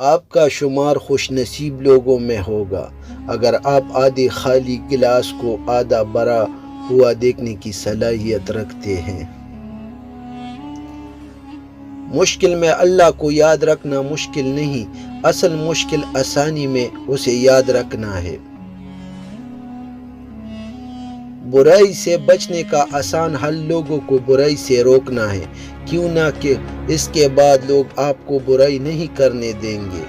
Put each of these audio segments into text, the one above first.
آپ کا شمار خوش نصیب لوگوں میں ہوگا اگر آپ آدھے خالی گلاس کو آدھا بھرا ہوا دیکھنے کی صلاحیت رکھتے ہیں۔ مشکل میں اللہ کو یاد رکھنا مشکل نہیں، اصل مشکل آسانی میں اسے یاد رکھنا ہے۔ برائی سے بچنے کا آسان حل لوگوں کو برائی سے روکنا ہے، کیوں نہ کہ اس کے بعد لوگ آپ کو برائی نہیں کرنے دیں گے۔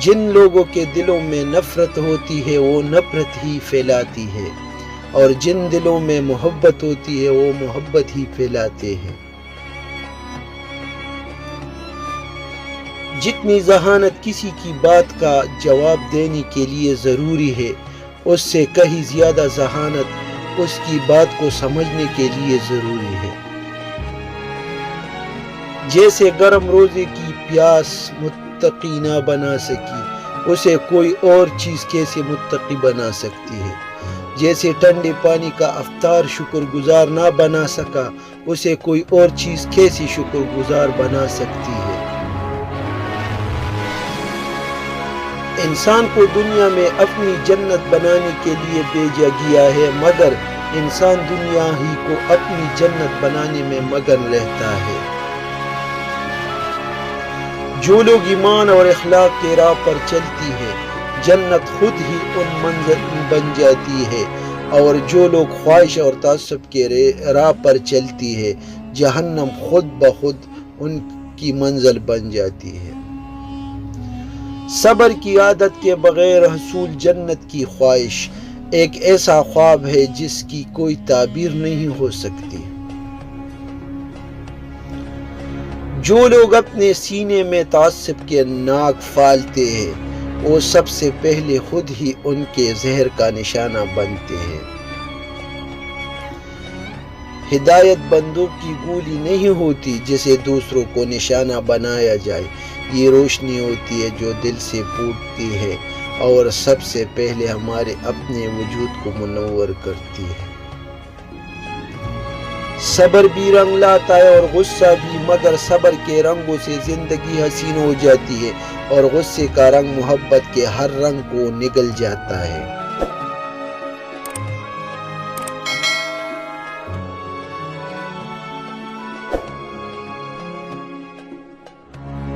جن لوگوں کے دلوں میں نفرت ہوتی ہے وہ نفرت ہی پھیلاتی ہے، اور جن دلوں میں محبت ہوتی ہے وہ محبت ہی پھیلاتے ہیں۔ جتنی ذہانت کسی کی بات کا جواب دینے کے لیے ضروری ہے، اس سے کہیں زیادہ ذہانت اس کی بات کو سمجھنے کے لیے ضروری ہے۔ جیسے گرم روزے کی پیاس متقی نہ بنا سکی، اسے کوئی اور چیز کیسے متقی بنا سکتی ہے؟ جیسے ٹھنڈے پانی کا افطار شکر گزار نہ بنا سکا، اسے کوئی اور چیز کیسے شکر گزار بنا سکتی ہے؟ انسان کو دنیا میں اپنی جنت بنانے کے لیے بھیجا گیا ہے، مگر انسان دنیا ہی کو اپنی جنت بنانے میں مگن رہتا ہے۔ جو لوگ ایمان اور اخلاق کے راہ پر چلتی ہے، جنت خود ہی ان منزل بن جاتی ہے، اور جو لوگ خواہش اور تعصب کے راہ پر چلتی ہے، جہنم خود بخود ان کی منزل بن جاتی ہے۔ صبر کی عادت کے بغیر حصول جنت کی خواہش ایک ایسا خواب ہے جس کی کوئی تعبیر نہیں ہو سکتی۔ جو لوگ اپنے سینے میں تعصب کے ناک پھالتے ہیں، وہ سب سے پہلے خود ہی ان کے زہر کا نشانہ بنتے ہیں۔ ہدایت بندوق کی گولی نہیں ہوتی جسے دوسروں کو نشانہ بنایا جائے، یہ روشنی ہوتی ہے جو دل سے پھوٹتی ہے اور سب سے پہلے ہمارے اپنے وجود کو منور کرتی ہے۔ صبر بھی رنگ لاتا ہے اور غصہ بھی، مگر صبر کے رنگوں سے زندگی حسین ہو جاتی ہے اور غصے کا رنگ محبت کے ہر رنگ کو نگل جاتا ہے۔